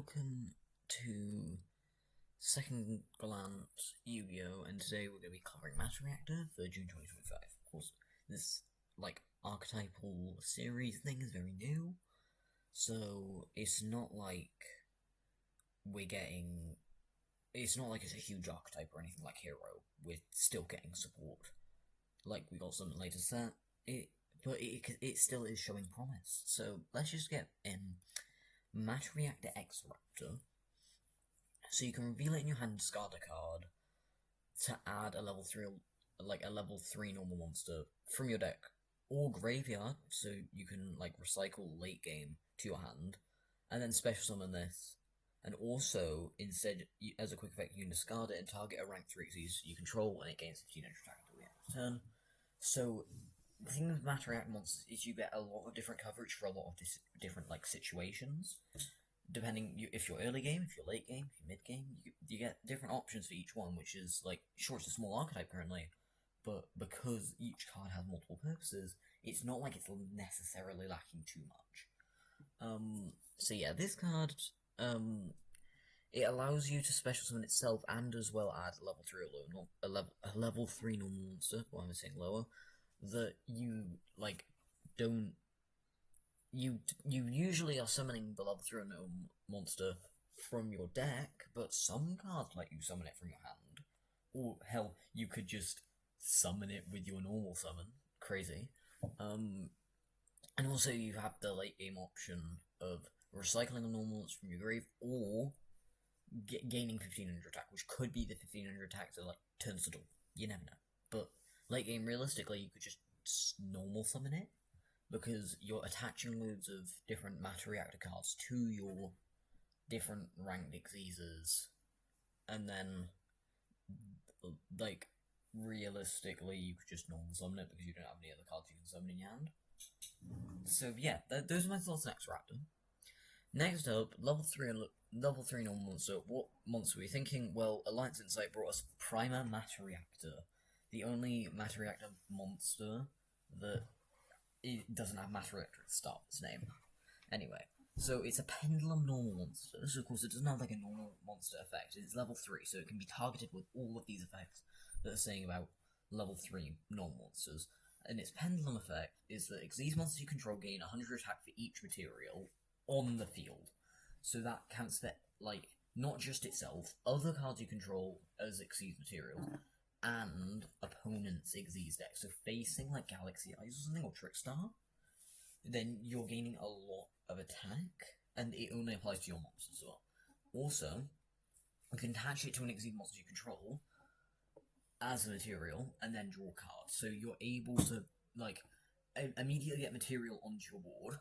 Welcome to Second Glance Yu-Gi-Oh! And today we're going to be covering Materiactor for June 2025. Of course, this, archetypal series thing is very new, so it's not like it's not like it's a huge archetype or anything like Hero. We're still getting support. Like, we got something later set, but it still is showing promise. So, let's just get in. Materiactor X Raptor. So you can reveal it in your hand, discard a card to add a level 3 normal monster from your deck or graveyard, so you can recycle late game to your hand, and then special summon this. And also, instead, as a quick effect, you can discard it and target a rank 3 Xyz you control, and it gains 15 extra attack until the end of the turn. So the thing with Materiactor monsters is you get a lot of different coverage for a lot of different situations. Depending if you're early game, if you're late game, if you're mid game, you get different options for each one, which is sure, it's a small archetype currently, but because each card has multiple purposes, it's not like it's necessarily lacking too much. So yeah, this card, it allows you to special summon itself and as well add level 3 or lower, a level 3 normal monster, why am I saying lower, that you don't. You usually are summoning the level 3 monster from your deck, but some cards let you summon it from your hand. Or, hell, you could just summon it with your normal summon. Crazy. And also you have the late game option of recycling a normal monster from your grave, or gaining 1500 attack, which could be the 1500 attack that turns to double. You never know. But late game, realistically, you could just normal summon it, because you're attaching loads of different Materiactor cards to your different ranked Xyzs, and then, realistically, you could just normal summon it because you don't have any other cards you can summon in your hand. So yeah, those are my thoughts on X Raptor. Next up, level 3 normal monster. What monster were you thinking? Well, Alliance Insight brought us Primer Materiactor, the only Materiactor monster that it doesn't have Materiactor at the start of its name. Anyway, so it's a pendulum normal monster. So of course it doesn't have a normal monster effect. It's level 3, so it can be targeted with all of these effects that are saying about level 3 normal monsters. And its pendulum effect is that these monsters you control gain 100 attack for each material on the field. So that counts for, not just itself, other cards you control as Xyz materials, and opponent's Xyz deck. So facing Galaxy Eyes or something, or Trickstar, then you're gaining a lot of attack, and it only applies to your monsters as well. Also, you can attach it to an Xyz monster you control as a material, and then draw cards. So you're able to, immediately get material onto your board,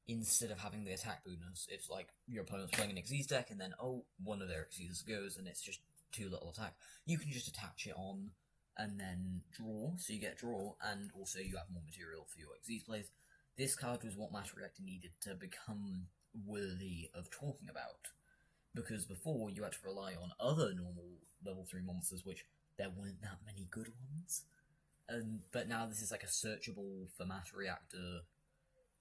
instead of having the attack bonus. If, your opponent's playing an Xyz deck, and then, one of their Xyz goes, and it's just too little attack, you can just attach it on and then draw, so you get draw, and also you have more material for your Xyz plays. This card was what Materiactor needed to become worthy of talking about, because before you had to rely on other normal level 3 monsters, which there weren't that many good ones, but now this is a searchable for Materiactor,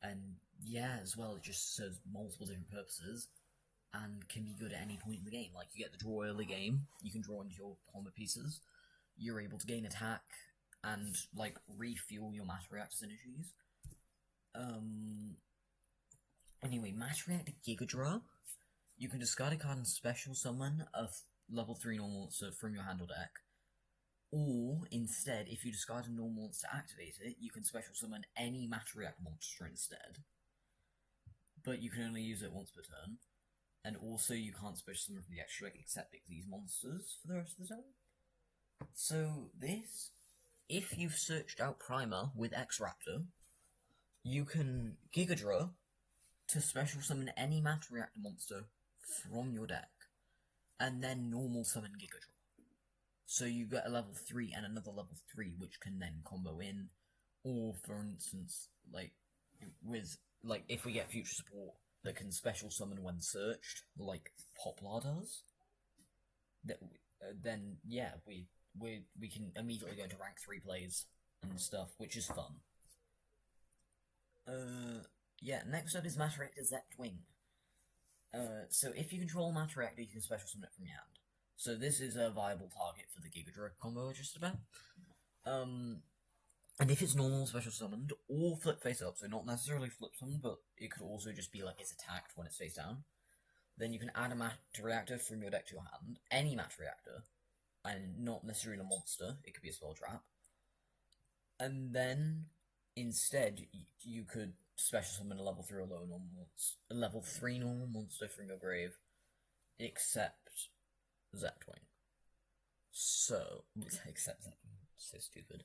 and yeah, as well, it just serves multiple different purposes and can be good at any point in the game. You get the draw early game, you can draw into your polymer pieces, you're able to gain attack, and, refuel your Materiactor synergies. Anyway, Materiactor Gigadra, you can discard a card and special summon a level 3 normal monster from your hand or deck, or, instead, if you discard a normal monster to activate it, you can special summon any Materiactor monster instead. But you can only use it once per turn. And also, you can't special summon from the extra deck except these monsters for the rest of the turn. So, if you've searched out Primer with X Raptor, you can Gigadra to special summon any Materiactor monster from your deck, and then normal summon Gigadra. So you get a level 3 and another level 3, which can then combo in, or for instance, if we get future support that can special summon when searched, like Poplar does, then yeah, we can immediately go into rank 3 plays and stuff, which is fun. Yeah, next up is Materiactor Zept Wing. So if you control Materiactor, you can special summon it from your hand. So this is a viable target for the Giga combo just about. And if it's normal special summoned, or flip face up, so not necessarily flip summoned, but it could also just be like it's attacked when it's face down, then you can add a Materiactor from your deck to your hand, any Materiactor, and not necessarily a monster, it could be a spell trap. And then, instead, you could special summon a level 3 or lower normal monster, a level 3 normal monster from your grave, except Zeptwing. So, except Zeptwing, so stupid.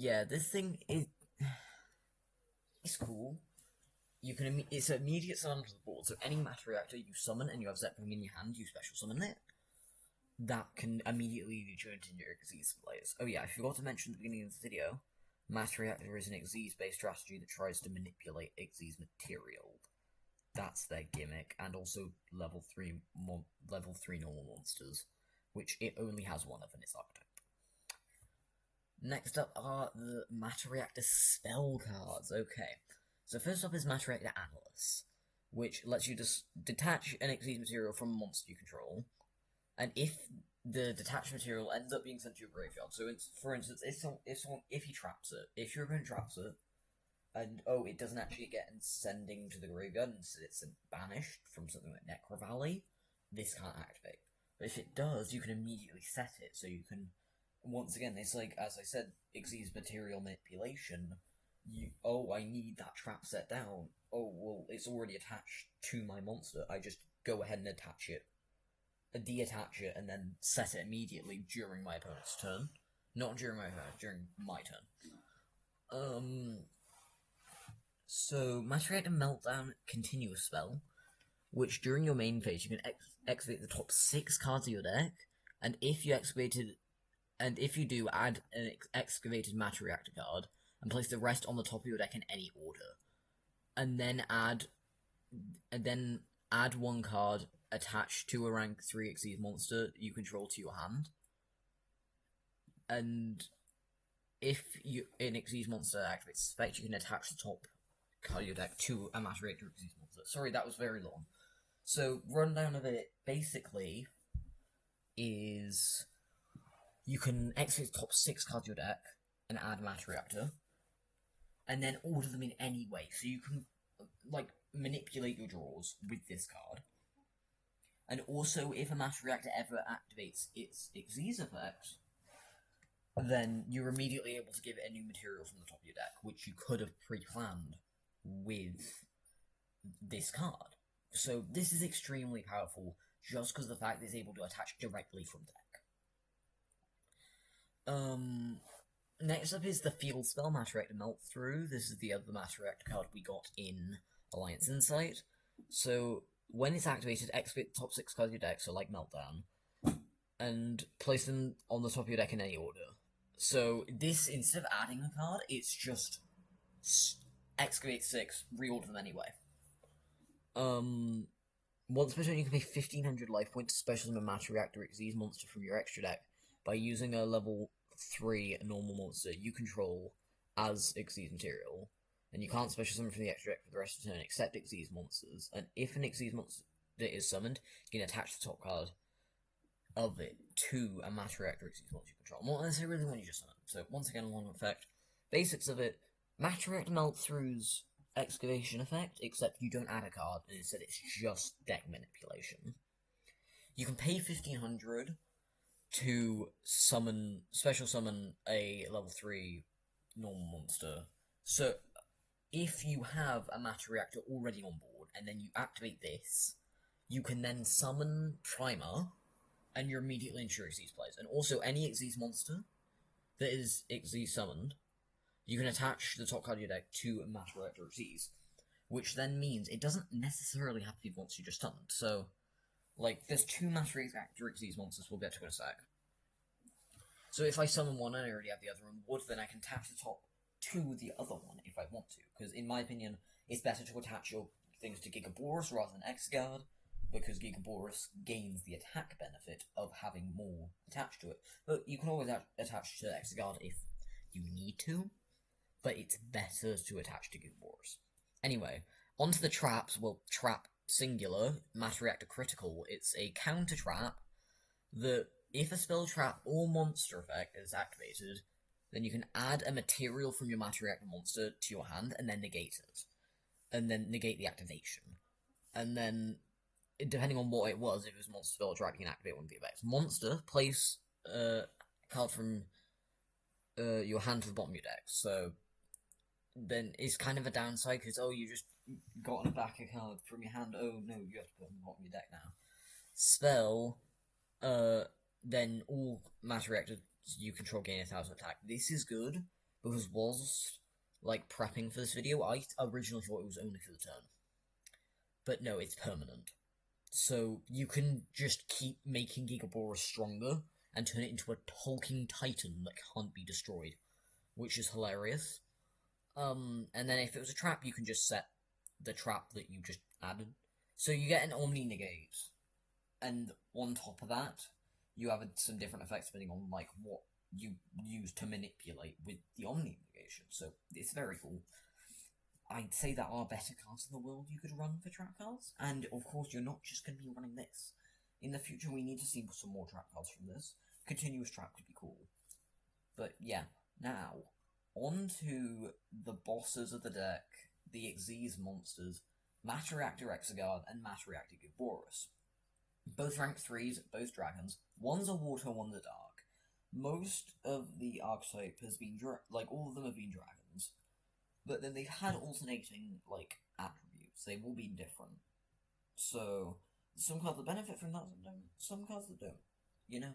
Yeah, this thing is it's cool. You can it's an immediate summon to the board, so any Materiactor you summon and you have Zeptwing in your hand, you special summon it. That can immediately lead you into your Xyz plays. Oh yeah, I forgot to mention at the beginning of the video, Materiactor is an Xyz-based strategy that tries to manipulate Xyz material. That's their gimmick, and also level 3 normal monsters, which it only has one of in its archetype. Next up are the Materiactor spell cards. Okay, so first up is Materiactor Analyst, which lets you just detach an Xyz material from a monster you control, and if the detached material ends up being sent to your graveyard, so it's, for instance, if he traps it, if your opponent traps it, and it doesn't actually get sending to the graveyard, and it's banished from something like Necro Valley, this can't activate. But if it does, you can immediately set it, so you can, once again, it's like, as I said, Xyz material manipulation. I need that trap set down. Oh, well, it's already attached to my monster. I just go ahead and attach it, deattach it, and then set it immediately during my opponent's turn. Not during my turn, during my turn. So, Materiactor Meltdown continuous spell, which during your main phase you can excavate the top 6 cards of your deck, and if you do, add an excavated Materiactor card and place the rest on the top of your deck in any order, and then add one card attached to a rank 3 Xyz monster you control to your hand, and if an Xyz monster activates effect, you can attach the top card of your deck to a Materiactor Xyz monster. Sorry, that was very long. So, rundown of it basically is you can exit the top 6 cards of your deck and add Materiactor, and then order them in any way. So you can manipulate your draws with this card. And also, if a Materiactor ever activates its Xyz effect, then you're immediately able to give it a new material from the top of your deck, which you could have pre-planned with this card. So this is extremely powerful, just because of the fact that it's able to attach directly from deck. Next up is the field spell, Materiactor Melt Through. This is the other Materiactor card we got in Alliance Insight. So, when it's activated, activate the top 6 cards of your deck, so like Meltdown, and place them on the top of your deck in any order. So, this, instead of adding a card, it's just excavate 6, reorder them anyway. Once per turn, you can pay 1500 life points to special summon a Materiactor Xyz monster from your extra deck by using a level 3 normal monster you control as Xyz material, and you can't special summon from the extra deck for the rest of the turn except Xyz monsters, and if an Xyz monster is summoned, you can attach the top card of it to a Materiactor Xyz monster you control. Not necessarily one you just summon. So, once again, long effect. Basics of it, Materiactor Melt Through's excavation effect, except you don't add a card, and instead it's just deck manipulation. You can pay 1500 to special summon a level 3 normal monster. So, if you have a Materiactor already on board, and then you activate this, you can then summon Primer, and you're immediately into your Xyz plays. And also, any Xyz monster that is Xyz summoned, you can attach the top card of your deck to a Materiactor Xyz, which then means it doesn't necessarily have to be the monster you just summoned. So, there's 2 Materiactor Xyz monsters we'll get to in a sec. So if I summon one and I already have the other on board, then I can attach the top to the other one if I want to. Because in my opinion, it's better to attach your things to Gigaboris rather than X-Guard, because Gigaboris gains the attack benefit of having more attached to it. But you can always attach to X-Guard if you need to, but it's better to attach to Gigaboris. Anyway, Onto the traps, well, trap singular, Materiactor critical. It's a counter trap that if a spell trap or monster effect is activated, then you can add a material from your Materiactor monster to your hand and then negate it. And then negate the activation. And then, depending on what it was, if it was monster spell trap, you can activate one of the effects. Monster, place a card from your hand to the bottom of your deck. So then it's kind of a downside because you just got on back a card from your hand. Oh no, you have to put it on the bottom of your deck now. Spell, then all matter reactors you control gain 1,000 attack. This is good because whilst like prepping for this video, I originally thought it was only for the turn, but no, it's permanent. So you can just keep making Gigaboros stronger and turn it into a hulking titan that can't be destroyed, which is hilarious. And then if it was a trap, you can just set the trap that you just added. So you get an Omni negate, and on top of that, you have some different effects depending on like what you use to manipulate with the Omni negation. So it's very cool. I'd say there are better cards in the world you could run for trap cards, and of course you're not just going to be running this. In the future, we need to see some more trap cards from this. Continuous trap could be cool. But yeah, now, on to the bosses of the deck, the Xyz monsters, Materiactor Exegard and Materiactor Gigaboros. Both rank 3s, both dragons. One's a water, one's a dark. Most of the archetype has been, all of them have been dragons. But then they've had alternating, attributes. They've all been different. So, some cards that benefit from that, some cards that don't. You know?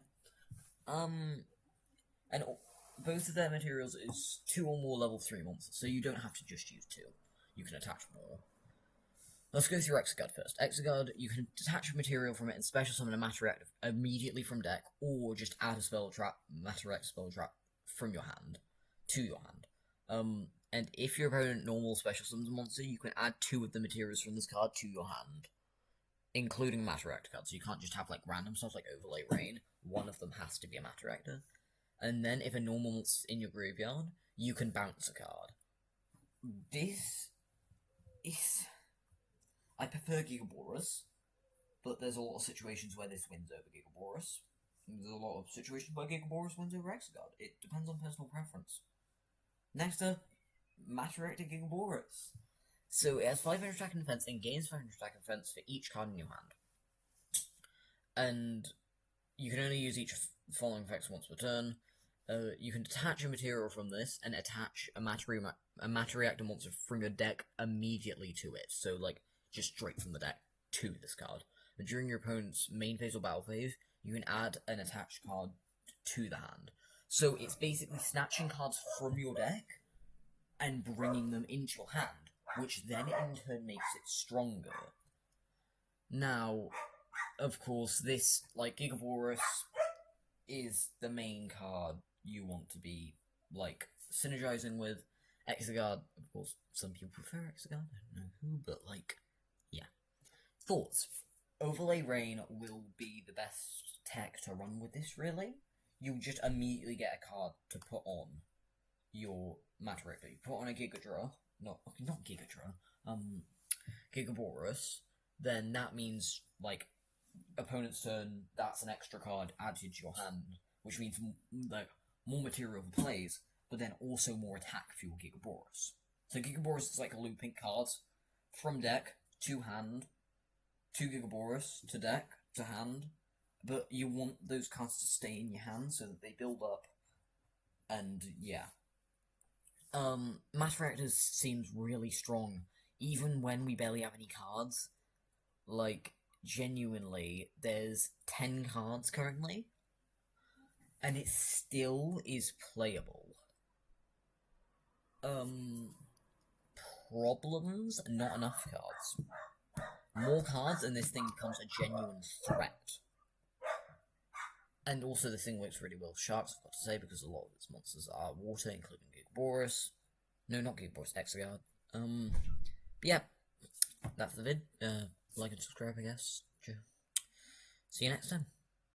And both of their materials is 2 or more level 3 monsters, so you don't have to just use 2. You can attach more. Let's go through Exegard first. Exegard, you can detach a material from it and special summon a Materiactor immediately from deck, or just add a spell trap, Materiactor spell trap, from your hand to your hand. And if your opponent normal special summons a monster, you can add 2 of the materials from this card to your hand, including Materiactor cards. So you can't just have random stuff like Overlay Rain. One of them has to be a Materiactor. And then if a normal monster's in your graveyard, you can bounce a card. This is... I prefer Gigaboros, but there's a lot of situations where this wins over Gigaboros. There's a lot of situations where Gigaboros wins over Exegard. It depends on personal preference. Next up, Materiactor Gigaboros. So it has 500 attack and defense and gains 500 attack and defense for each card in your hand. And you can only use each of the following effects once per turn. You can detach a material from this and attach a Materiactor monster from your deck immediately to it. So, just straight from the deck to this card. But during your opponent's main phase or battle phase, you can add an attached card to the hand. So it's basically snatching cards from your deck and bringing them into your hand, which then in turn makes it stronger. Now, of course, this, Gigaboros is the main card you want to be, synergizing with. Exegard, of course, some people prefer Exegard, I don't know who, but, yeah. Thoughts? Overlay Rain will be the best tech to run with this, really. You just immediately get a card to put on your Materiactor. You put on a Gigadra, not Gigadra, Gigaboros, then that means, opponent's turn, that's an extra card added to your hand, which means, more material for plays, but then also more attack for your Gigaboros. So Gigaboros is looping cards from deck to hand, to Gigaboros, to deck, to hand, but you want those cards to stay in your hand so that they build up, and yeah. Materiactor seems really strong, even when we barely have any cards. Genuinely, there's 10 cards currently, and it still is playable. Problems? Not enough cards. More cards and this thing becomes a genuine threat. And also this thing works really well with sharks, I've got to say, because a lot of its monsters are water, including Gigaboros. No, not Gigaboros, Exegard. But yeah, that's the vid. Like and subscribe, I guess. See you next time.